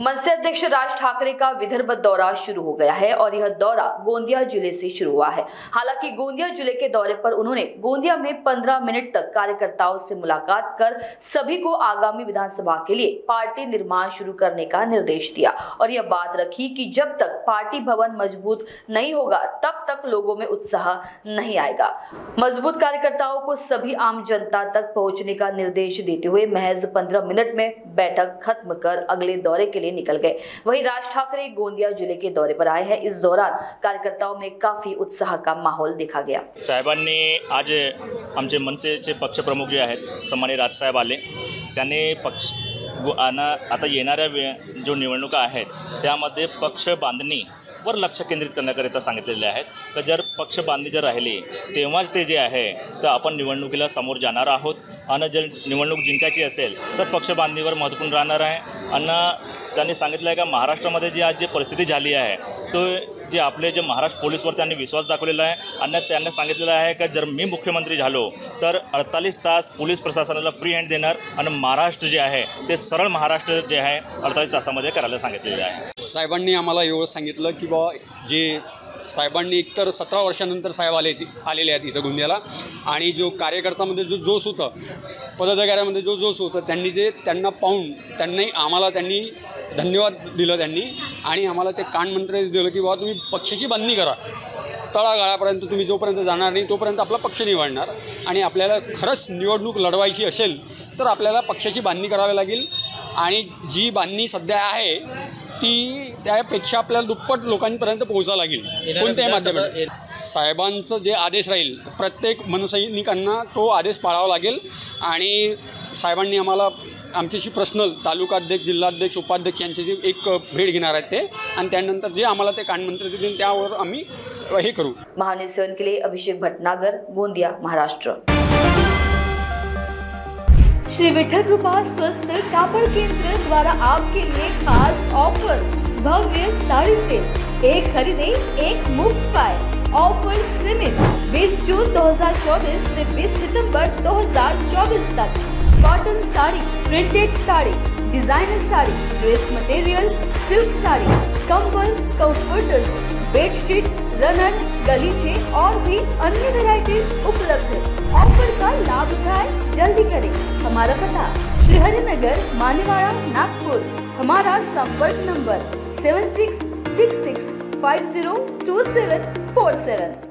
मनसे अध्यक्ष राज ठाकरे का विदर्भ दौरा शुरू हो गया है और यह दौरा गोंदिया जिले से शुरू हुआ है। हालांकि गोंदिया जिले के दौरे पर उन्होंने गोंदिया में 15 मिनट तक कार्यकर्ताओं से मुलाकात कर सभी को आगामी विधानसभा के लिए पार्टी निर्माण शुरू करने का निर्देश दिया और यह बात रखी कि जब तक पार्टी भवन मजबूत नहीं होगा तब तक लोगों में उत्साह नहीं आएगा। मजबूत कार्यकर्ताओं को सभी आम जनता तक पहुंचने का निर्देश देते हुए महज 15 मिनट में बैठक खत्म कर अगले दौरे के लिए निकल गए। वहीं राज ठाकरे गोंदिया जिले के दौरे पर आए हैं। इस दौरान कार्यकर्ताओं में काफी उत्साह का माहौल देखा गया। साहेबांनी आज आमचे मनसेचे पक्षप्रमुख जे आहेत सन्माननीय राजसाहेब आले, त्यांनी पक्ष आता येणाऱ्या जो निवडणुका आहेत त्यामध्ये पक्ष बांधणी वर लक्ष केंद्रित करण्याकरिता सांगितलेले आहेत तर जर पक्ष बांधणी जर राहिली तेव्हाच ते जे आहे तर आपण निवडणुकीला समोर जाणार आहोत आणि जर निवडणूक जिंकायची असेल तर पक्ष बांधणीवर महत्त्वपूर्ण राहणार आहे। आणि त्यांनी सांगितलं आहे का महाराष्ट्रामध्ये जी आज जी परिस्थिती झाली आहे तो जे आपले जे महाराष्ट्र पोलीसवर त्यांनी विश्वास दाखवलेला आहे आणि त्यांना सांगितलेलं आहे का जर मी मुख्यमंत्री झालो तर 48 तास पोलीस प्रशासनाला फ्री हँड देणार आणि महाराष्ट्र जे आहे ते सरळ महाराष्ट्र जे आहे 48 तासामध्ये करायला सांगितलेलं आहे। साहेबांनी आम्हाला एवढं सांगितलं की जे साहेबांनी एकतर 17 वर्षानंतर साहेब आलेले आहेत इथं गोंदियाला आणि जो कार्यकर्त्यामध्ये जो जोश होता पदाधिकाऱ्यामध्ये जो जोश होता त्यांना पाहून आम्हाला त्यांनी धन्यवाद दिलं त्यांनी आणि आम्हाला ते कानमंत्र दिलं की बाबा तुम्ही पक्षाची बांधणी करा, तळागाळापर्यंत तुम्ही जोपर्यंत जाणार नाही तोपर्यंत आपला पक्ष निवडणार आणि आपल्याला खरंच निवडणूक लढवायची असेल तर आपल्याला पक्षाची बांधणी करावी लागेल आणि जी बांधणी सध्या आहे ती त्यापेक्षा आपल्याला दुप्पट लोकांपर्यंत पोहोचावं लागेल कोणत्याही माध्यमातून। साहेबांचं जे आदेश राहील प्रत्येक मनसैनिकांना तो आदेश पाळावा लागेल आणि साहेबांनी आम्हाला आमच्याशी पर्सनल तालुकाध्यक्ष जिल्हाध्यक्ष उपाध्यक्ष यांच्याशी एक भेट घेणार आहेत ते आणि त्यानंतर जे आम्हाला ते कानमंत्र देतील त्यावर आम्ही हे करू। महान्यूज़ 7 के लिए अभिषेक भटनागर, गोंदिया, महाराष्ट्र। श्री विठल कृपा स्वस्थ कापड़ केंद्र द्वारा आपके लिए खास ऑफर भव्य साड़ी सेल, एक खरीदे एक मुफ्त पाए। ऑफर सीमित 20 जून 2024 से 20 सितंबर 2024 तक। Cotton sari, printed sari, designer sari, dress material, silk sari, कंबल, कंफर्टर्स, बेडशीट, रनन, गलीचे और भी अन्य वैरायटीज उपलब्ध है। ऑफर का लाभ उठाएं, जल्दी करें। हमारा पता श्री हरिनगर, मानेवाड़ा, नागपुर। हमारा संपर्क नंबर 7666502747।